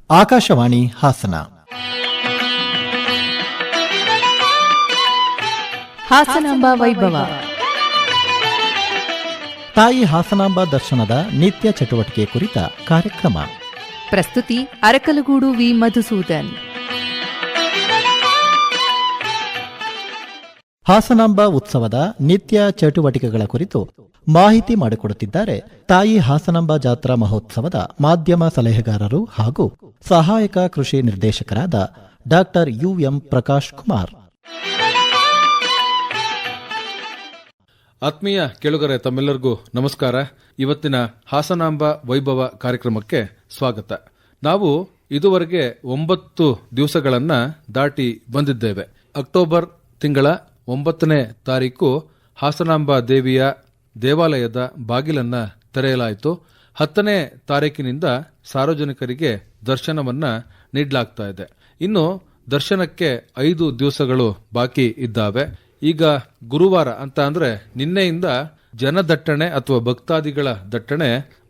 ಆಕಾಶವಾಣಿ ಹಾಸನ. ಹಾಸನಾಂಬ ವೈಭವ. ತಾಯಿ ಹಾಸನಾಂಬ ದರ್ಶನದ ನಿತ್ಯ ಚಟುವಟಿಕೆ ಕುರಿತ ಕಾರ್ಯಕ್ರಮ. ಪ್ರಸ್ತುತಿ ಅರಕಲಗೂಡು ವಿ ಮಧುಸೂದನ್. ಹಾಸನಾಂಬ ಉತ್ಸವದ ನಿತ್ಯ ಚಟುವಟಿಕೆಗಳ ಕುರಿತು ಮಾಹಿತಿ ಮಾಡಿಕೊಡುತ್ತಿದ್ದಾರೆ ತಾಯಿ ಹಾಸನಾಂಬ ಜಾತ್ರಾ ಮಹೋತ್ಸವದ ಮಾಧ್ಯಮ ಸಲಹೆಗಾರರು ಹಾಗೂ ಸಹಾಯಕ ಕೃಷಿ ನಿರ್ದೇಶಕರಾದ ಡಾಕ್ಟರ್ UM ಪ್ರಕಾಶ್ ಕುಮಾರ್. ಆತ್ಮೀಯ ಕೇಳುಗರೆ, ತಮ್ಮೆಲ್ಲರಿಗೂ ನಮಸ್ಕಾರ. ಇವತ್ತಿನ ಹಾಸನಾಂಬ ವೈಭವ ಕಾರ್ಯಕ್ರಮಕ್ಕೆ ಸ್ವಾಗತ. ನಾವು ಇದುವರೆಗೆ 9 ದಿವಸಗಳನ್ನ ದಾಟಿ ಬಂದಿದ್ದೇವೆ. ಅಕ್ಟೋಬರ್ ತಿಂಗಳ 9ನೇ ತಾರೀಕು ಹಾಸನಾಂಬ ದೇವಿಯ ದೇವಾಲಯದ ಬಾಗಿಲನ್ನ ತೆರೆಯಲಾಯಿತು. 10ನೇ ತಾರೀಕಿನಿಂದ ಸಾರ್ವಜನಿಕರಿಗೆ ದರ್ಶನವನ್ನ ನೀಡಲಾಗ್ತಾ ಇದೆ. ಇನ್ನು ದರ್ಶನಕ್ಕೆ 5 ದಿವಸಗಳು ಬಾಕಿ ಇದ್ದಾವೆ. ಈಗ ಗುರುವಾರ ಅಂತ ಅಂದ್ರೆ ನಿನ್ನೆಯಿಂದ ಜನದಟ್ಟಣೆ ಅಥವಾ ಭಕ್ತಾದಿಗಳ ದಟ್ಟಣೆ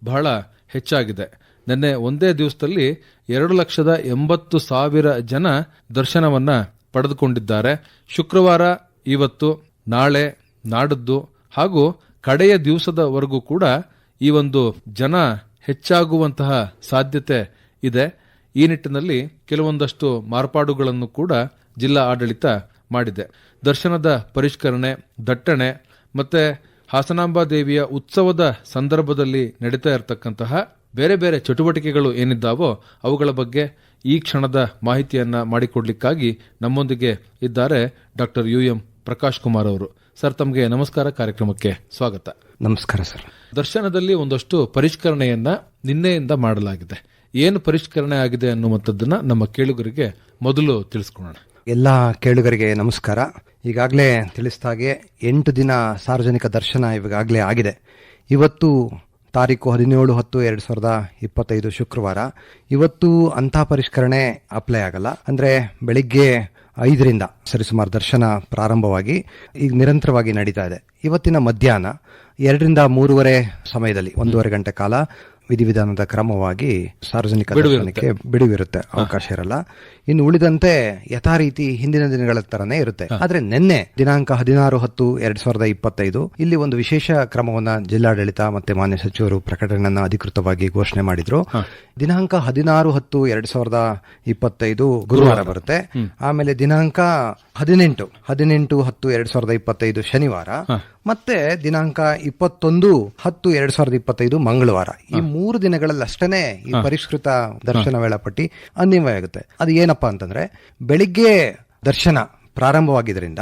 ಬಹಳ ಹೆಚ್ಚಾಗಿದೆ. ನಿನ್ನೆ ಒಂದೇ ದಿವಸದಲ್ಲಿ 2,80,000 ಜನ ದರ್ಶನವನ್ನ ಪಡೆದುಕೊಂಡಿದ್ದಾರೆ. ಶುಕ್ರವಾರ, ಇವತ್ತು, ನಾಳೆ, ನಾಡದ್ದು ಹಾಗೂ ಕಡೆಯ ದಿವಸದವರೆಗೂ ಕೂಡ ಈ ಒಂದು ಜನ ಹೆಚ್ಚಾಗುವಂತಹ ಸಾಧ್ಯತೆ ಇದೆ. ಈ ನಿಟ್ಟಿನಲ್ಲಿ ಕೆಲವೊಂದಷ್ಟು ಮಾರ್ಪಾಡುಗಳನ್ನು ಕೂಡ ಜಿಲ್ಲಾ ಆಡಳಿತ ಮಾಡಿದೆ. ದರ್ಶನದ ಪರಿಷ್ಕರಣೆ, ದಟ್ಟಣೆ ಮತ್ತೆ ಹಾಸನಾಂಬ ದೇವಿಯ ಉತ್ಸವದ ಸಂದರ್ಭದಲ್ಲಿ ನಡೀತಾ ಇರತಕ್ಕಂತಹ ಬೇರೆ ಬೇರೆ ಚಟುವಟಿಕೆಗಳು ಏನಿದ್ದಾವೋ ಅವುಗಳ ಬಗ್ಗೆ ಈ ಕ್ಷಣದ ಮಾಹಿತಿಯನ್ನ ಮಾಡಿಕೊಡ್ಲಿಕ್ಕಾಗಿ ನಮ್ಮೊಂದಿಗೆ ಇದ್ದಾರೆ ಡಾಕ್ಟರ್ UM ಪ್ರಕಾಶ್ ಕುಮಾರ್ ಅವರು. ಸರ್, ತಮಗೆ ನಮಸ್ಕಾರ, ಕಾರ್ಯಕ್ರಮಕ್ಕೆ ಸ್ವಾಗತ. ನಮಸ್ಕಾರ ಸರ್. ದರ್ಶನದಲ್ಲಿ ಒಂದಷ್ಟು ಪರಿಷ್ಕರಣೆಯನ್ನ ನಿನ್ನೆಯಿಂದ ಮಾಡಲಾಗಿದೆ. ಏನು ಪರಿಷ್ಕರಣೆ ಆಗಿದೆ ಅನ್ನುವಂಥದ್ದನ್ನ ನಮ್ಮ ಕೇಳುಗರಿಗೆ ಮೊದಲು ತಿಳಿಸ್ಕೊಳೋಣ. ಎಲ್ಲ ಕೇಳುಗರಿಗೆ ನಮಸ್ಕಾರ. ಈಗಾಗಲೇ ತಿಳಿಸಿದಾಗೆ 8 ದಿನ ಸಾರ್ವಜನಿಕ ದರ್ಶನ ಈಗಾಗಲೇ ಆಗಿದೆ. ಇವತ್ತು ತಾರೀಕು 17/10/2025 ಶುಕ್ರವಾರ. ಇವತ್ತು ಅಂಥ ಪರಿಷ್ಕರಣೆ ಅಪ್ಲೈ ಆಗಲ್ಲ. ಅಂದ್ರೆ ಬೆಳಿಗ್ಗೆ 5ರಿಂದ ಸರಿಸುಮಾರು ದರ್ಶನ ಪ್ರಾರಂಭವಾಗಿ ಈಗ ನಿರಂತರವಾಗಿ ನಡೀತಾ ಇದೆ. ಇವತ್ತಿನ ಮಧ್ಯಾಹ್ನ 2ರಿಂದ 3:30 ಸಮಯದಲ್ಲಿ 1.5 ಗಂಟೆ ಕಾಲ ವಿಧಿವಿಧಾನದ ಕ್ರಮವಾಗಿ ಸಾರ್ವಜನಿಕ ದರ್ಶನಕ್ಕೆ ಬಿಡುವಿರುತ್ತೆ, ಅವಕಾಶ ಇರಲ್ಲ. ಇನ್ನು ಉಳಿದಂತೆ ಯಥಾರೀತಿ ಹಿಂದಿನ ದಿನಗಳ ತರನೇ ಇರುತ್ತೆ. ಆದ್ರೆ ನಿನ್ನೆ ದಿನಾಂಕ 16/10/2025 ಇಲ್ಲಿ ಒಂದು ವಿಶೇಷ ಕ್ರಮವನ್ನ ಜಿಲ್ಲಾಡಳಿತ ಮತ್ತೆ ಮಾನ್ಯ ಸಚಿವರು ಪ್ರಕಟಣೆಯನ್ನ ಅಧಿಕೃತವಾಗಿ ಘೋಷಣೆ ಮಾಡಿದ್ರು. ದಿನಾಂಕ 16/10/2025 ಗುರುವಾರ ಬರುತ್ತೆ. ಆಮೇಲೆ ದಿನಾಂಕ 18/10/2025 ಶನಿವಾರ, ಮತ್ತೆ ದಿನಾಂಕ 21/10/2025 ಮಂಗಳವಾರ. ಈ 3 ದಿನಗಳಲ್ಲಷ್ಟೇ ಈ ಪರಿಷ್ಕೃತ ದರ್ಶನ ವೇಳಾಪಟ್ಟಿ ಅನ್ವಯ ಆಗುತ್ತೆ. ಅದು ಏನಪ್ಪಾ ಅಂತಂದ್ರೆ, ಬೆಳಿಗ್ಗೆ ದರ್ಶನ ಪ್ರಾರಂಭವಾಗಿದ್ರಿಂದ,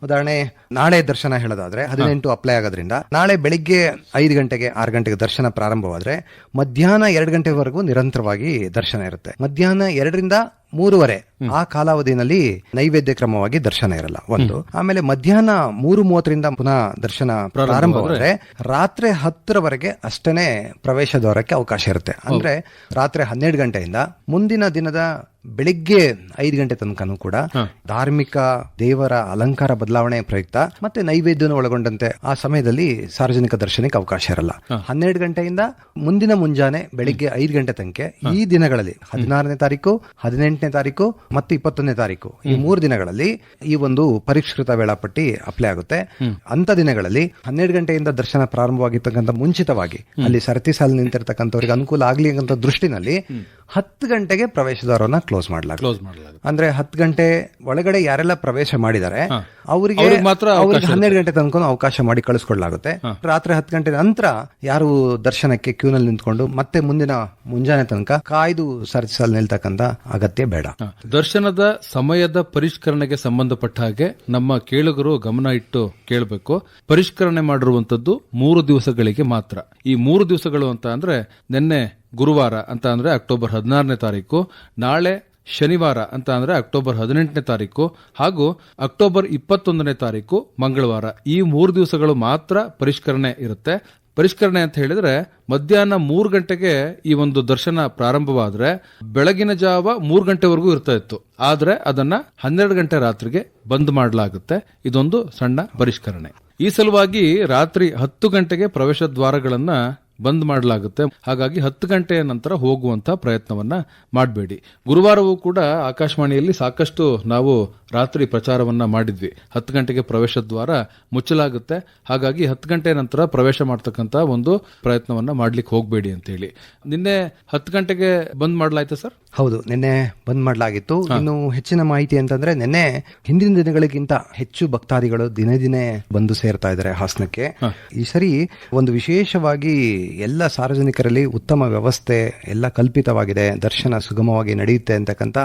ಉದಾಹರಣೆ ನಾಳೆ ದರ್ಶನ ಹೇಳೋದಾದ್ರೆ 18 ಅಪ್ಲೈ ಆಗೋದ್ರಿಂದ ನಾಳೆ ಬೆಳಿಗ್ಗೆ 5 ಗಂಟೆಗೆ 6 ಗಂಟೆಗೆ ದರ್ಶನ ಪ್ರಾರಂಭವಾದ್ರೆ ಮಧ್ಯಾಹ್ನ 2 ಗಂಟೆವರೆಗೂ ನಿರಂತರವಾಗಿ ದರ್ಶನ ಇರುತ್ತೆ. ಮಧ್ಯಾಹ್ನ 2ರಿಂದ 3:30 ಆ ಕಾಲಾವಧಿಯಲ್ಲಿ ನೈವೇದ್ಯ ಕ್ರಮವಾಗಿ ದರ್ಶನ ಇರಲ್ಲ ಒಂದು. ಆಮೇಲೆ ಮಧ್ಯಾಹ್ನ 3:30ರಿಂದ ಪುನಃ ದರ್ಶನ ಪ್ರಾರಂಭವಾದ್ರೆ ರಾತ್ರಿ 10ರವರೆಗೆ ಅಷ್ಟೇ ಪ್ರವೇಶ ದ್ವಾರಕ್ಕೆ ಅವಕಾಶ ಇರುತ್ತೆ. ಅಂದ್ರೆ ರಾತ್ರಿ 12 ಗಂಟೆಯಿಂದ ಮುಂದಿನ ದಿನದ ಬೆಳಿಗ್ಗೆ 5 ಗಂಟೆ ತನಕನೂ ಕೂಡ ಧಾರ್ಮಿಕ ದೇವರ ಅಲಂಕಾರ ಬದಲಾವಣೆ ಪ್ರಯುಕ್ತ ಮತ್ತೆ ನೈವೇದ್ಯನ ಒಳಗೊಂಡಂತೆ ಆ ಸಮಯದಲ್ಲಿ ಸಾರ್ವಜನಿಕ ದರ್ಶನಕ್ಕೆ ಅವಕಾಶ ಇರಲ್ಲ. 12 ಗಂಟೆಯಿಂದ ಮುಂದಿನ ಮುಂಜಾನೆ ಬೆಳಿಗ್ಗೆ 5 ಗಂಟೆ ತನಕ ಈ ದಿನಗಳಲ್ಲಿ 16ನೇ ತಾರೀಕು, 18ನೇ ತಾರೀಕು ಮತ್ತು 21ನೇ ತಾರೀಕು ಈ 3 ದಿನಗಳಲ್ಲಿ ಈ ಒಂದು ಪರಿಷ್ಕೃತ ವೇಳಾಪಟ್ಟಿ ಅಪ್ಲೈ ಆಗುತ್ತೆ. ಅಂತ ದಿನಗಳಲ್ಲಿ 12 ಗಂಟೆಯಿಂದ ದರ್ಶನ ಪ್ರಾರಂಭವಾಗಿರ್ತಕ್ಕಂಥ ಮುಂಚಿತವಾಗಿ ಅಲ್ಲಿ ಸರತಿ ಸಾಲು ನಿಂತಿರ್ತಕ್ಕಂಥವ್ರಿಗೆ ಅನುಕೂಲ ಆಗ್ಲಿ ಅಂತ ದೃಷ್ಟಿನಲ್ಲಿ 10 ಗಂಟೆಗೆ ಪ್ರವೇಶ ದ್ವಾರವನ್ನ ಕ್ಲೋಸ್ ಮಾಡಲಾಗುತ್ತೆ. ಅಂದ್ರೆ 10 ಗಂಟೆ ಒಳಗಡೆ ಯಾರೆಲ್ಲ ಪ್ರವೇಶ ಮಾಡಿದ್ದಾರೆ ಅವರಿಗೆ 12 ಗಂಟೆ ತನಕ ಅವಕಾಶ ಮಾಡಿ ಕಳಿಸ್ಕೊಡ್ಲಾಗುತ್ತೆ. ರಾತ್ರಿ 10 ಗಂಟೆ ನಂತರ ಯಾರು ದರ್ಶನಕ್ಕೆ ಕ್ಯೂನಲ್ಲಿ ನಿಂತ್ಕೊಂಡು ಮತ್ತೆ ಮುಂದಿನ ಮುಂಜಾನೆ ತನಕ ಕಾಯ್ದು ಸರತಿ ಸಾಲು ನಿಲ್ತಕ್ಕಂಥ ಅಗತ್ಯ ಬೇಡ. ದರ್ಶನದ ಸಮಯದ ಪರಿಷ್ಕರಣೆಗೆ ಸಂಬಂಧಪಟ್ಟ ಹಾಗೆ ನಮ್ಮ ಕೇಳುಗರು ಗಮನ ಇಟ್ಟು ಕೇಳಬೇಕು. ಪರಿಷ್ಕರಣೆ ಮಾಡಿರುವಂತದ್ದು 3 ದಿವಸಗಳಿಗೆ ಮಾತ್ರ. ಈ 3 ದಿವಸಗಳು ಅಂತ ಅಂದ್ರೆ ನಿನ್ನೆ ಗುರುವಾರ ಅಂತ ಅಂದ್ರೆ ಅಕ್ಟೋಬರ್ 16ನೇ ತಾರೀಕು, ನಾಳೆ ಶನಿವಾರ ಅಂತ ಅಂದ್ರೆ ಅಕ್ಟೋಬರ್ 18ನೇ ತಾರೀಕು ಹಾಗೂ ಅಕ್ಟೋಬರ್ 21ನೇ ತಾರೀಕು ಮಂಗಳವಾರ. ಈ 3 ದಿವಸಗಳು ಮಾತ್ರ ಪರಿಷ್ಕರಣೆ ಇರುತ್ತೆ. ಪರಿಷ್ಕರಣೆ ಅಂತ ಹೇಳಿದ್ರೆ ಮಧ್ಯಾಹ್ನ 3 ಗಂಟೆಗೆ ಈ ಒಂದು ದರ್ಶನ ಪ್ರಾರಂಭವಾದ್ರೆ ಬೆಳಗಿನ ಜಾವ 3 ಗಂಟೆವರೆಗೂ ಇರ್ತಾ ಇತ್ತು. ಆದ್ರೆ ಅದನ್ನ 12 ಗಂಟೆ ರಾತ್ರಿಗೆ ಬಂದ್ ಮಾಡಲಾಗುತ್ತೆ. ಇದೊಂದು ಸಣ್ಣ ಪರಿಷ್ಕರಣೆ. ಈ ಸಲುವಾಗಿ ರಾತ್ರಿ 10 ಗಂಟೆಗೆ ಪ್ರವೇಶ ದ್ವಾರಗಳನ್ನ ಬಂದ್ ಮಾಡಲಾಗುತ್ತೆ. ಹಾಗಾಗಿ 10 ಗಂಟೆಯ ನಂತರ ಹೋಗುವಂತ ಪ್ರಯತ್ನವನ್ನ ಮಾಡಬೇಡಿ. ಗುರುವಾರವೂ ಕೂಡ ಆಕಾಶವಾಣಿಯಲ್ಲಿ ಸಾಕಷ್ಟು ನಾವು ರಾತ್ರಿ ಪ್ರಚಾರವನ್ನ ಮಾಡಿದ್ವಿ. 10 ಗಂಟೆಗೆ ಪ್ರವೇಶ ದ್ವಾರ ಮುಚ್ಚಲಾಗುತ್ತೆ, ಹಾಗಾಗಿ 10 ಗಂಟೆ ನಂತರ ಪ್ರವೇಶ ಮಾಡತಕ್ಕಂತ ಒಂದು ಪ್ರಯತ್ನವನ್ನ ಮಾಡ್ಲಿಕ್ಕೆ ಹೋಗಬೇಡಿ ಅಂತ ಹೇಳಿ. ನಿನ್ನೆ 10 ಗಂಟೆಗೆ ಬಂದ್ ಮಾಡಲಾಯ್ತಾ ಸರ್? ಹೌದು, ನಿನ್ನೆ ಬಂದ್ ಮಾಡಲಾಗಿತ್ತು. ಇನ್ನು ಹೆಚ್ಚಿನ ಮಾಹಿತಿ ಅಂತಂದ್ರೆ ನಿನ್ನೆ ಹಿಂದಿನ ದಿನಗಳಿಗಿಂತ ಹೆಚ್ಚು ಭಕ್ತಾದಿಗಳು ದಿನೇ ದಿನೇ ಬಂದು ಸೇರ್ತಾ ಇದ್ದಾರೆ ಹಾಸನಕ್ಕೆ. ಈ ಸರಿ ಒಂದು ವಿಶೇಷವಾಗಿ ಎಲ್ಲ ಸಾರ್ವಜನಿಕರಲ್ಲಿ ಉತ್ತಮ ವ್ಯವಸ್ಥೆ ಎಲ್ಲ ಕಲ್ಪಿತವಾಗಿದೆ, ದರ್ಶನ ಸುಗಮವಾಗಿ ನಡೆಯುತ್ತೆ ಅಂತಕ್ಕಂಥ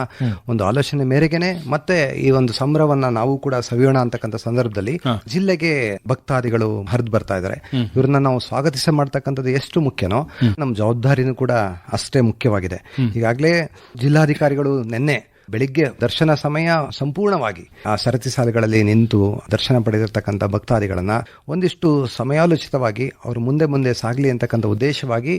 ಒಂದು ಆಲೋಚನೆ ಮೇರೆಗೆನೆ ಮತ್ತೆ ಈ ಒಂದು ಸಂಭ್ರಮವನ್ನ ನಾವು ಕೂಡ ಸವಿಯೋಣ ಅಂತಕ್ಕಂಥ ಸಂದರ್ಭದಲ್ಲಿ ಜಿಲ್ಲೆಗೆ ಭಕ್ತಾದಿಗಳು ಹರಿದು ಬರ್ತಾ ಇದ್ದಾರೆ. ಇವ್ರನ್ನ ನಾವು ಸ್ವಾಗತಿಸ ಮಾಡ್ತಕ್ಕಂಥದ್ದು ಎಷ್ಟು ಮುಖ್ಯನೋ ನಮ್ಮ ಜವಾಬ್ದಾರಿನೂ ಕೂಡ ಅಷ್ಟೇ ಮುಖ್ಯವಾಗಿದೆ. ಈಗಾಗಲೇ ಜಿಲ್ಲಾಧಿಕಾರಿಗಳು ನಿನ್ನೆ ಬೆಳಿಗ್ಗೆ ದರ್ಶನ ಸಮಯ ಸಂಪೂರ್ಣವಾಗಿ ಆ ಸರತಿ ಸಾಲುಗಳಲ್ಲಿ ನಿಂತು ದರ್ಶನ ಪಡೆದಿರ್ತಕ್ಕಂಥ ಭಕ್ತಾದಿಗಳನ್ನ ಒಂದಿಷ್ಟು ಸಮಯೋಚಿತವಾಗಿ ಅವರು ಮುಂದೆ ಮುಂದೆ ಸಾಗಲಿ ಅಂತಕ್ಕಂಥ ಉದ್ದೇಶವಾಗಿ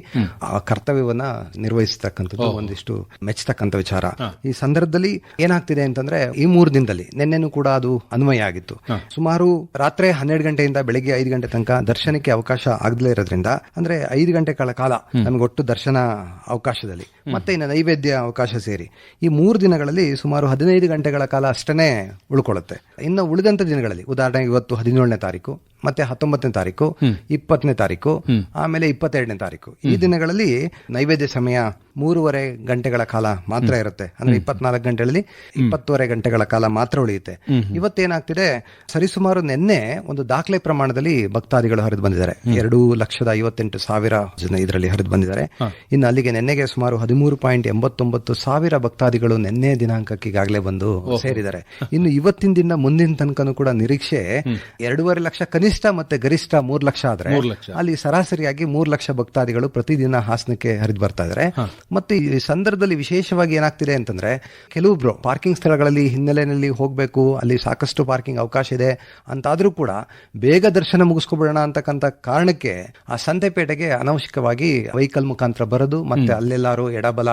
ಆ ಕರ್ತವ್ಯವನ್ನ ನಿರ್ವಹಿಸತಕ್ಕಂಥದ್ದು ಒಂದಿಷ್ಟು ಮೆಚ್ಚತಕ್ಕಂಥ ವಿಚಾರ. ಈ ಸಂದರ್ಭದಲ್ಲಿ ಏನಾಗ್ತಿದೆ ಅಂತಂದ್ರೆ ಈ 3 ದಿನದಲ್ಲಿ ನಿನ್ನೆನೂ ಕೂಡ ಅದು ಅನ್ವಯ ಆಗಿತ್ತು. ಸುಮಾರು ರಾತ್ರಿ 12 ಗಂಟೆಯಿಂದ ಬೆಳಿಗ್ಗೆ 5 ಗಂಟೆ ತನಕ ದರ್ಶನಕ್ಕೆ ಅವಕಾಶ ಆಗದೇ ಇರೋದ್ರಿಂದ ಅಂದ್ರೆ 5 ಗಂಟೆಗಳ ಕಾಲ ನಮಗೆ ಒಟ್ಟು ದರ್ಶನ ಅವಕಾಶದಲ್ಲಿ ಮತ್ತೆ ಇನ್ನು ನೈವೇದ್ಯ ಅವಕಾಶ ಸೇರಿ ಈ 3 ದಿನಗಳಲ್ಲಿ ಸುಮಾರು 15 ಗಂಟೆಗಳ ಕಾಲ ಅಷ್ಟೇ ಉಳ್ಕೊಳ್ಳುತ್ತೆ. ಇನ್ನು ಉಳಿದಂತ ದಿನಗಳಲ್ಲಿ ಉದಾಹರಣೆಗೆ ಇವತ್ತು 17ನೇ ತಾರೀಕು, ಮತ್ತೆ 19ನೇ ತಾರೀಕು, 20ನೇ ತಾರೀಕು, ಆಮೇಲೆ 22ನೇ ತಾರೀಕು, ಈ ದಿನಗಳಲ್ಲಿ ನೈವೇದ್ಯ ಸಮಯ 3.5 ಗಂಟೆಗಳ ಕಾಲ ಮಾತ್ರ ಇರುತ್ತೆ. ಅಂದ್ರೆ 24 ಗಂಟೆಗಳಲ್ಲಿ 20.5 ಗಂಟೆಗಳ ಕಾಲ ಮಾತ್ರ ಉಳಿಯುತ್ತೆ. ಇವತ್ತೇನಾಗ್ತಿದೆ, ಸರಿಸುಮಾರು ನಿನ್ನೆ ಒಂದು ದಾಖಲೆ ಪ್ರಮಾಣದಲ್ಲಿ ಭಕ್ತಾದಿಗಳು ಹರಿದು ಬಂದಿದ್ದಾರೆ. 2,58,000 ಜನ ಇದರಲ್ಲಿ ಹರಿದು ಬಂದಿದ್ದಾರೆ. ಇನ್ನು ಅಲ್ಲಿಗೆ ನಿನ್ನೆಗೆ ಸುಮಾರು 13.89 ಸಾವಿರ ಭಕ್ತಾದಿಗಳು ನಿನ್ನೆ ದಿನಾಂಕಕ್ಕೆ ಈಗಾಗಲೇ ಬಂದು ಸೇರಿದ್ದಾರೆ. ಇನ್ನು ಇವತ್ತಿನ ದಿನ ಮುಂದಿನ ತನಕನೂ ಕೂಡ ನಿರೀಕ್ಷೆ 2.5 ಲಕ್ಷ ಕನಿಷ್ಠ ಮತ್ತೆ ಗರಿಷ್ಠ 3 ಲಕ್ಷ ಆದ್ರೆ ಅಲ್ಲಿ ಸರಾಸರಿಯಾಗಿ 3 ಲಕ್ಷ ಭಕ್ತಾದಿಗಳು ಪ್ರತಿದಿನ ಹಾಸನಕ್ಕೆ ಹರಿದು ಬರ್ತಾ ಇದ್ದಾರೆ. ಮತ್ತೆ ಈ ಸಂದರ್ಭದಲ್ಲಿ ವಿಶೇಷವಾಗಿ ಏನಾಗ್ತಿದೆ ಅಂತಂದ್ರೆ ಕೆಲವೊಬ್ರು ಪಾರ್ಕಿಂಗ್ ಸ್ಥಳಗಳಲ್ಲಿ ಹಿನ್ನೆಲೆಯಲ್ಲಿ ಹೋಗ್ಬೇಕು, ಅಲ್ಲಿ ಸಾಕಷ್ಟು ಪಾರ್ಕಿಂಗ್ ಅವಕಾಶ ಇದೆ ಅಂತಾದ್ರೂ ಕೂಡ ಬೇಗ ದರ್ಶನ ಮುಗಿಸ್ಕೊಬಿಡೋಣ ಅಂತಕ್ಕಂಥ ಕಾರಣಕ್ಕೆ ಆ ಸಂತೆಪೇಟೆಗೆ ಅನಾವಶ್ಯಕವಾಗಿ ವೆಹಿಕಲ್ ಮುಖಾಂತರ ಬರೋದು, ಮತ್ತೆ ಅಲ್ಲೆಲ್ಲಾರು ಎಡಬಲ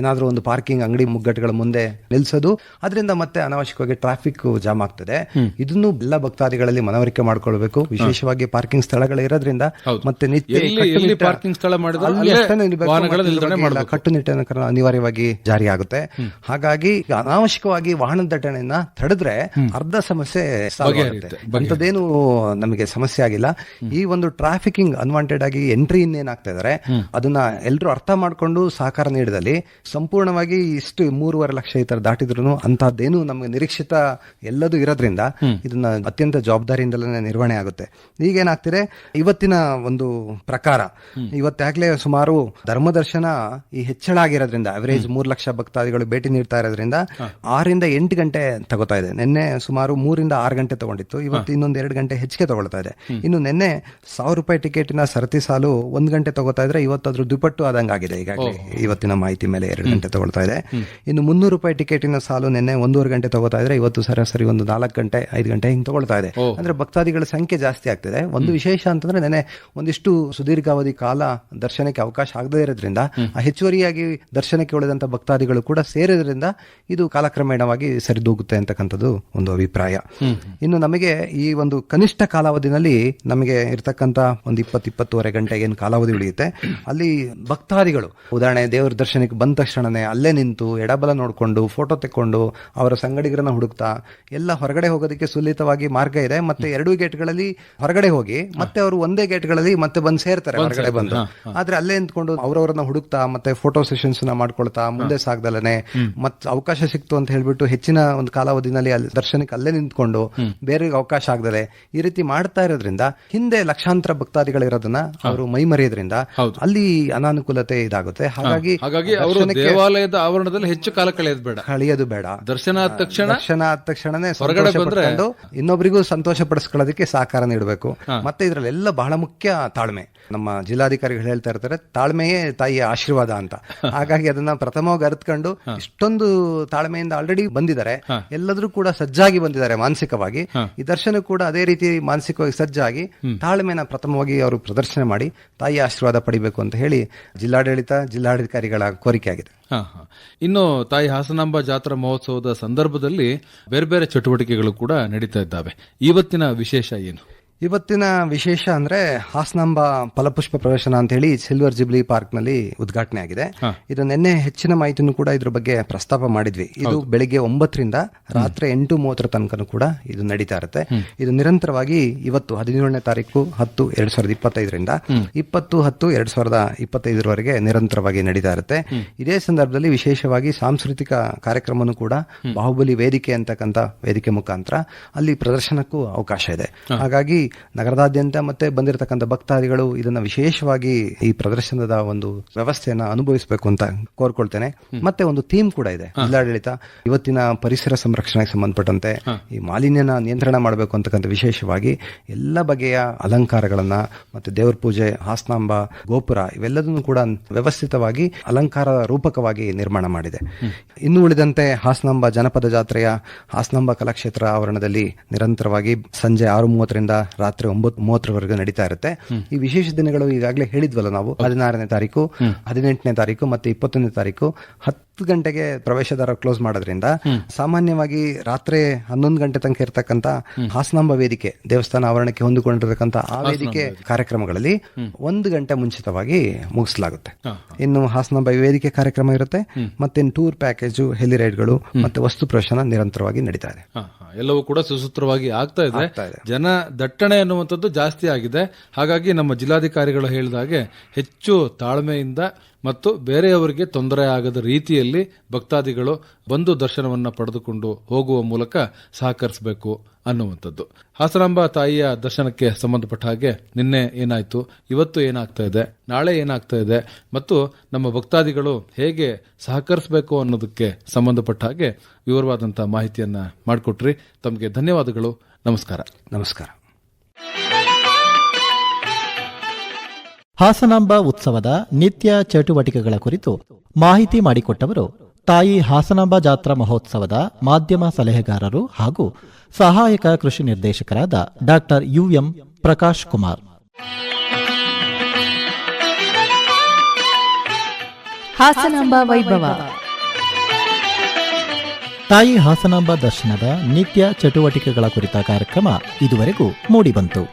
ಏನಾದ್ರೂ ಒಂದು ಪಾರ್ಕಿಂಗ್ ಅಂಗಡಿ ಮುಗ್ಗಟ್ಟುಗಳ ಮುಂದೆ ನಿಲ್ಸೋದು, ಅದರಿಂದ ಮತ್ತೆ ಅನಾವಶ್ಯಕವಾಗಿ ಟ್ರಾಫಿಕ್ ಜಾಮ್ ಆಗ್ತದೆ. ಇದನ್ನು ಎಲ್ಲ ಭಕ್ತಾದಿಗಳಲ್ಲಿ ಮನವರಿಕೆ ಮಾಡ್ಕೊಳ್ಬೇಕು. ವಿಶೇಷವಾಗಿ ಪಾರ್ಕಿಂಗ್ ಸ್ಥಳಗಳು ಇರೋದ್ರಿಂದ ಮತ್ತೆ ನಿತ್ಯ ಪಾರ್ಕಿಂಗ್ ಸ್ಥಳ ಕಟ್ಟುನಿಟ್ಟಿನ ಕ್ರಮ ಅನಿವಾರ್ಯವಾಗಿ ಜಾರಿಯಾಗುತ್ತೆ. ಹಾಗಾಗಿ ಅನಾವಶ್ಯಕವಾಗಿ ವಾಹನ ದಟ್ಟಣೆಯನ್ನ ತಡೆದ್ರೆ ಅರ್ಧ ಸಮಸ್ಯೆ ಸಾಲ್ವ್ ಆಗುತ್ತೆ. ಅಂಥದ್ದೇನು ನಮಗೆ ಸಮಸ್ಯೆ ಆಗಿಲ್ಲ. ಈ ಒಂದು ಟ್ರಾಫಿಕಿಂಗ್ ಅನ್ವಾಂಟೆಡ್ ಆಗಿ ಎಂಟ್ರಿ ಇನ್ನೇನಾಗ್ತಾ ಇದಾರೆ ಅದನ್ನ ಎಲ್ಲರೂ ಅರ್ಥ ಮಾಡ್ಕೊಂಡು ಸಹಕಾರ ನೀಡಿದಲ್ಲಿ ಸಂಪೂರ್ಣವಾಗಿ ಇಷ್ಟು 3.5 ಲಕ್ಷ ಈ ತರ ದಾಟಿದ್ರು ಅಂತಹದ್ದೇನು ನಮಗೆ ನಿರೀಕ್ಷಿತ ಎಲ್ಲದೂ ಇರೋದ್ರಿಂದ ಇದನ್ನ ಅತ್ಯಂತ ಜವಾಬ್ದಾರಿಯಿಂದಲೇ ನಿರ್ವಹಣೆ ಆಗುತ್ತೆ. ಈಗೇನಾಗ್ತಿದೆ, ಇವತ್ತಿನ ಒಂದು ಪ್ರಕಾರ ಇವತ್ತಾಗ್ಲೇ ಸುಮಾರು ಧರ್ಮದರ್ಶನ ಈ ಹೆಚ್ಚಳ ಆಗಿರೋದ್ರಿಂದ ಅವರೇಜ್ 3 ಲಕ್ಷ ಭಕ್ತಾದಿಗಳು ಭೇಟಿ ನೀಡ್ತಾ ಇರೋದ್ರಿಂದ 6 ರಿಂದ 8 ಗಂಟೆ ತಗೋತಾ ಇದೆ. ನಿನ್ನೆ ಸುಮಾರು 3 ರಿಂದ 6 ಗಂಟೆ ತಗೊಂಡಿತ್ತು, ಇವತ್ತು ಇನ್ನೊಂದು 2 ಗಂಟೆ ಹೆಚ್ಚಿಗೆ ತಗೊಳ್ತಾ ಇದೆ. ಇನ್ನು ನಿನ್ನೆ 1,000 ರೂಪಾಯಿ ಟಿಕೆಟಿನ ಸರತಿ ಸಾಲು 1 ಗಂಟೆ ತಗೋತಾ ಇದ್ರೆ ಇವತ್ತು ಅದ್ರ ದುಪ್ಪಟ್ಟು ಆದಂಗಾಗಿದೆ. ಈಗಾಗಲೇ ಇವತ್ತಿನ ಮಾಹಿತಿ ಮೇಲೆ 2 ಗಂಟೆ ತಗೊಳ್ತಾ ಇದೆ. ಇನ್ನು 300 ರೂಪಾಯಿ ಟಿಕೆಟಿನ ಸಾಲು ನಿನ್ನೆ 1.5 ಗಂಟೆ ತಗೋತಾ ಇದ್ರೆ ಇವತ್ತು ಸರಾಸರಿ ಒಂದು 4 ಗಂಟೆ 5 ಗಂಟೆ ಹಿಂಗ್ ತಗೊಳ್ತಾ ಇದೆ. ಅಂದ್ರೆ ಭಕ್ತಾದಿಗಳ ಸಂಖ್ಯೆ ಜಾಸ್ತಿ ಆಗ್ತಿದೆ. ಒಂದು ವಿಶೇಷ ಅಂತಂದ್ರೆ ನೆನೆ ಒಂದಿಷ್ಟು ಸುದೀರ್ಘಾವಧಿ ಕಾಲ ದರ್ಶನಕ್ಕೆ ಅವಕಾಶ ಆಗದೇ ಇರೋದ್ರಿಂದ ಆ ಹೆಚ್ಚುವರಿಯಾಗಿ ದರ್ಶನಕ್ಕೆ ಉಳಿದಂತ ಭಕ್ತಾದಿಗಳು ಕೂಡ ಸೇರಿದ್ರಿಂದ ಇದು ಕಾಲಕ್ರಮೇಣವಾಗಿ ಸರಿದೂಗುತ್ತೆ ಅಂತಕ್ಕಂಥದ್ದು ಒಂದು ಅಭಿಪ್ರಾಯ. ಇನ್ನು ನಮಗೆ ಈ ಒಂದು ಕನಿಷ್ಠ ಕಾಲಾವಧಿನಲ್ಲಿ ನಮಗೆ ಇರ್ತಕ್ಕಂಥ ಒಂದು 20-20.5 ಗಂಟೆ ಏನು ಕಾಲಾವಧಿ ಉಳಿಯುತ್ತೆ, ಅಲ್ಲಿ ಭಕ್ತಾದಿಗಳು ಉದಾಹರಣೆ ದೇವರ ದರ್ಶನಕ್ಕೆ ಬಂದ ತಕ್ಷಣನೇ ಅಲ್ಲೇ ನಿಂತು ಎಡಬಲ ನೋಡ್ಕೊಂಡು ಫೋಟೋ ತೆಕ್ಕೊಂಡು ಅವರ ಸಂಗಡಿಗರನ್ನ ಹುಡುಕ್ತಾ ಎಲ್ಲ ಹೊರಗಡೆ ಹೋಗೋದಕ್ಕೆ ಸುಲಿತವಾಗಿ ಮಾರ್ಗ ಇದೆ. ಮತ್ತೆ 2 ಗೇಟ್ಗಳಲ್ಲಿ ಹೊರಗಡೆ ಹೋಗಿ ಮತ್ತೆ ಅವರು ಒಂದೇ ಗೇಟ್ಗಳಲ್ಲಿ ಮತ್ತೆ ಬಂದು ಸೇರ್ತಾರೆ ಹೊರಗಡೆ ಬಂದು. ಆದ್ರೆ ಅಲ್ಲೇ ನಿಂತ್ಕೊಂಡು ಅವರವರನ್ನ ಹುಡುಕ್ತಾ ಮತ್ತೆ ಫೋಟೋ ಸೆಷನ್ಸ್ ಮಾಡ್ಕೊಳ್ತಾ ಮುಂದೆ ಸಾಗದಲ್ಲನೆ ಮತ್ತೆ ಅವಕಾಶ ಸಿಕ್ತು ಅಂತ ಹೇಳ್ಬಿಟ್ಟು ಹೆಚ್ಚಿನ ಒಂದು ಕಾಲಾವಧಿನಲ್ಲಿ ಅಲ್ಲಿ ದರ್ಶನಕ್ಕೆ ಅಲ್ಲೇ ನಿಂತ್ಕೊಂಡು ಬೇರೆಗೆ ಅವಕಾಶ ಆಗದಲೆ ಈ ರೀತಿ ಮಾಡ್ತಾ ಇರೋದ್ರಿಂದ ಹಿಂದೆ ಲಕ್ಷಾಂತರ ಭಕ್ತಾದಿಗಳಿರೋದನ್ನ ಅವರು ಮೈ ಮರೆಯೋದ್ರಿಂದ ಅಲ್ಲಿ ಅನಾನುಕೂಲತೆ ಇದಾಗುತ್ತೆ. ಹಾಗಾಗಿ ದೇವಾಲಯದ ಆವರಣದಲ್ಲಿ ಹೆಚ್ಚು ಕಾಲ ಕಳೆಯೋದು ಬೇಡ. ದರ್ಶನ ಆದ ತಕ್ಷಣನೇ ಹೊರಗಡೆ ಬಂದು ಇನ್ನೊಬ್ಬರಿಗೂ ಸಂತೋಷ ಪಡಿಸ್ಕೊಳ್ಳೋದಕ್ಕೆ ಸಹಕಾರ ನೀಡಬೇಕು. ಮತ್ತೆ ಇದರಲ್ಲೆಲ್ಲ ಬಹಳ ಮುಖ್ಯ ತಾಳ್ಮೆ. ನಮ್ಮ ಜಿಲ್ಲಾಧಿಕಾರಿಗಳು ಹೇಳ್ತಾ ಇರ್ತಾರೆ, ತಾಳ್ಮೆಯೇ ತಾಯಿಯ ಆಶೀರ್ವಾದ ಅಂತ. ಹಾಗಾಗಿ ಅದನ್ನ ಪ್ರಥಮವಾಗಿ ಅರಿತುಕೊಂಡು ಇಷ್ಟೊಂದು ತಾಳ್ಮೆಯಿಂದ ಆಲ್ರೆಡಿ ಬಂದಿದ್ದಾರೆ, ಎಲ್ಲರೂ ಕೂಡ ಸಜ್ಜಾಗಿ ಬಂದಿದ್ದಾರೆ ಮಾನಸಿಕವಾಗಿ. ಈ ದರ್ಶನ ಕೂಡ ಅದೇ ರೀತಿ ಮಾನಸಿಕವಾಗಿ ಸಜ್ಜಾಗಿ ತಾಳ್ಮೆನ ಪ್ರಥಮವಾಗಿ ಅವರು ಪ್ರದರ್ಶನ ಮಾಡಿ ತಾಯಿಯ ಆಶೀರ್ವಾದ ಪಡಿಬೇಕು ಅಂತ ಹೇಳಿ ಜಿಲ್ಲಾಡಳಿತ ಜಿಲ್ಲಾಧಿಕಾರಿಗಳ ಕೋರಿಕೆ ಆಗಿದೆ. ಇನ್ನು ತಾಯಿ ಹಾಸನಾಂಬ ಜಾತ್ರಾ ಮಹೋತ್ಸವದ ಸಂದರ್ಭದಲ್ಲಿ ಬೇರೆ ಬೇರೆ ಚಟುವಟಿಕೆಗಳು ಕೂಡ ನಡೀತಾ ಇದ್ದಾವೆ. ಇವತ್ತಿನ ವಿಶೇಷ ಏನು? ಇವತ್ತಿನ ವಿಶೇಷ ಅಂದ್ರೆ ಹಾಸನಾಂಬ ಫಲಪುಷ್ಪ ಪ್ರದರ್ಶನ ಅಂತ ಹೇಳಿ ಸಿಲ್ವರ್ ಜುಬ್ಲಿ ಪಾರ್ಕ್ ನಲ್ಲಿ ಉದ್ಘಾಟನೆ ಆಗಿದೆ. ಇದು ನಿನ್ನೆ ಹೆಚ್ಚಿನ ಮಾಹಿತಿನೂ ಕೂಡ ಇದ್ರ ಬಗ್ಗೆ ಪ್ರಸ್ತಾಪ ಮಾಡಿದ್ವಿ. ಇದು ಬೆಳಿಗ್ಗೆ 9ರಿಂದ ರಾತ್ರಿ 8:30 ತನಕನೂ ಕೂಡ ಇದು ನಡೀತಾ ಇರುತ್ತೆ. ಇದು ನಿರಂತರವಾಗಿ ಇವತ್ತು 17ನೇ ತಾರೀಕು 10/2025ರಿಂದ 20/10/2025 ನಿರಂತರವಾಗಿ ನಡೀತಾ ಇರುತ್ತೆ. ಇದೇ ಸಂದರ್ಭದಲ್ಲಿ ವಿಶೇಷವಾಗಿ ಸಾಂಸ್ಕೃತಿಕ ಕಾರ್ಯಕ್ರಮನೂ ಕೂಡ ಬಾಹುಬಲಿ ವೇದಿಕೆ ಅಂತಕ್ಕಂಥ ವೇದಿಕೆ ಮುಖಾಂತರ ಅಲ್ಲಿ ಪ್ರದರ್ಶನಕ್ಕೂ ಅವಕಾಶ ಇದೆ. ಹಾಗಾಗಿ ನಗರದಾದ್ಯಂತ ಮತ್ತೆ ಬಂದಿರತಕ್ಕಂಥ ಭಕ್ತಾದಿಗಳು ಇದನ್ನ ವಿಶೇಷವಾಗಿ ಈ ಪ್ರದರ್ಶನದ ಒಂದು ವ್ಯವಸ್ಥೆಯನ್ನ ಅನುಭವಿಸಬೇಕು ಅಂತ ಕೋರ್ಕೊಳ್ತೇನೆ. ಮತ್ತೆ ಒಂದು ಥೀಮ್ ಕೂಡ ಇದೆ. ಜಿಲ್ಲಾಡಳಿತ ಇವತ್ತಿನ ಪರಿಸರ ಸಂರಕ್ಷಣೆಗೆ ಸಂಬಂಧಪಟ್ಟಂತೆ ಈ ಮಾಲಿನ್ಯನ ನಿಯಂತ್ರಣ ಮಾಡಬೇಕು ಅಂತಕ್ಕಂಥ ವಿಶೇಷವಾಗಿ ಎಲ್ಲ ಬಗೆಯ ಅಲಂಕಾರಗಳನ್ನ ಮತ್ತೆ ದೇವರ ಪೂಜೆ, ಹಾಸನಾಂಬ ಗೋಪುರ ಇವೆಲ್ಲದನ್ನು ಕೂಡ ವ್ಯವಸ್ಥಿತವಾಗಿ ಅಲಂಕಾರ ರೂಪಕವಾಗಿ ನಿರ್ಮಾಣ ಮಾಡಿದೆ. ಇನ್ನು ಉಳಿದಂತೆ ಹಾಸನಾಂಬ ಜನಪದ ಜಾತ್ರೆಯ ಹಾಸನಾಂಬ ಕಲಾಕ್ಷೇತ್ರ ಆವರಣದಲ್ಲಿ ನಿರಂತರವಾಗಿ ಸಂಜೆ 6:30ರಿಂದ ರಾತ್ರಿ 9:30 ನಡೀತಾ ಇರುತ್ತೆ. ಈ ವಿಶೇಷ ದಿನಗಳು ಈಗಾಗಲೇ ಹೇಳಿದ್ವಲ್ಲ ನಾವು, 16ನೇ ತಾರೀಕು, 18ನೇ ತಾರೀಕು ಮತ್ತೆ 20ನೇ ತಾರೀಕು 10 ಗಂಟೆಗೆ ಪ್ರವೇಶದಾರ ಕ್ಲೋಸ್ ಮಾಡೋದ್ರಿಂದ ಸಾಮಾನ್ಯವಾಗಿ ರಾತ್ರಿ 11 ಗಂಟೆ ತನಕ ಇರತಕ್ಕಂತ ಹಾಸನಾಂಬ ವೇದಿಕೆ ದೇವಸ್ಥಾನ ಆವರಣಕ್ಕೆ ಹೊಂದಿಕೊಂಡಿರತಕ್ಕಂತ ಆ ವೇದಿಕೆ ಕಾರ್ಯಕ್ರಮಗಳಲ್ಲಿ 1 ಗಂಟೆ ಮುಂಚಿತವಾಗಿ ಮುಗಿಸಲಾಗುತ್ತೆ. ಇನ್ನು ಹಾಸನಾಂಬ ವೇದಿಕೆ ಕಾರ್ಯಕ್ರಮ ಇರುತ್ತೆ. ಮತ್ತೆ ಟೂರ್ ಪ್ಯಾಕೇಜು, ಹೆಲಿ ರೈಡ್ಗಳು ಮತ್ತೆ ವಸ್ತು ಪ್ರದರ್ಶನ ನಿರಂತರವಾಗಿ ನಡೀತಾ ಇದೆ. ಎಲ್ಲವೂ ಕೂಡ ಸುಸೂತ್ರವಾಗಿ ಆಗ್ತಾ ಇದೆ. ಜನ ದಟ್ಟಣೆ ಅನ್ನುವಂಥದ್ದು ಜಾಸ್ತಿ ಆಗಿದೆ. ಹಾಗಾಗಿ ನಮ್ಮ ಜಿಲ್ಲಾಧಿಕಾರಿಗಳು ಹೇಳಿದಾಗೆ ಹೆಚ್ಚು ತಾಳ್ಮೆಯಿಂದ ಮತ್ತು ಬೇರೆಯವರಿಗೆ ತೊಂದರೆ ಆಗದ ರೀತಿಯಲ್ಲಿ ಭಕ್ತಾದಿಗಳು ಬಂದು ದರ್ಶನವನ್ನ ಪಡೆದುಕೊಂಡು ಹೋಗುವ ಮೂಲಕ ಸಹಕರಿಸಬೇಕು ಅನ್ನುವಂಥದ್ದು. ಹಾಸನಾಂಬ ತಾಯಿಯ ದರ್ಶನಕ್ಕೆ ಸಂಬಂಧಪಟ್ಟ ಹಾಗೆ ನಿನ್ನೆ ಏನಾಯ್ತು, ಇವತ್ತು ಏನಾಗ್ತಾ ಇದೆ, ನಾಳೆ ಏನಾಗ್ತಾ ಇದೆ ಮತ್ತು ನಮ್ಮ ಭಕ್ತಾದಿಗಳು ಹೇಗೆ ಸಹಕರಿಸಬೇಕು ಅನ್ನೋದಕ್ಕೆ ಸಂಬಂಧಪಟ್ಟ ಹಾಗೆ ವಿವರವಾದಂತಹ ಮಾಹಿತಿಯನ್ನ ಮಾಡಿಕೊಟ್ರಿ. ತಮಗೆ ಧನ್ಯವಾದಗಳು. ನಮಸ್ಕಾರ. ನಮಸ್ಕಾರ. ಹಾಸನಾಂಬ ಉತ್ಸವದ ನಿತ್ಯ ಚಟುವಟಿಕೆಗಳ ಕುರಿತು ಮಾಹಿತಿ ಮಾಡಿಕೊಟ್ಟವರು ತಾಯಿ ಹಾಸನಾಂಬ ಜಾತ್ರಾ ಮಹೋತ್ಸವದ ಮಾಧ್ಯಮ ಸಲಹೆಗಾರರು ಹಾಗೂ ಸಹಾಯಕ ಕೃಷಿ ನಿರ್ದೇಶಕರಾದ ಡಾಕ್ಟರ್ UM ಪ್ರಕಾಶ್ ಕುಮಾರ್. ಹಾಸನಾಂಬ ವೈಭವ. ತಾಯಿ ಹಾಸನಾಂಬ ದರ್ಶನದ ನಿತ್ಯ ಚಟುವಟಿಕೆಗಳ ಕುರಿತ ಕಾರ್ಯಕ್ರಮ ಇದುವರೆಗೂ ಮೂಡಿಬಂತು.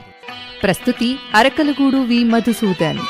ಪ್ರಸ್ತುತಿ ಅರಕಲಗೂಡು ವಿ ಮಧುಸೂದನ್.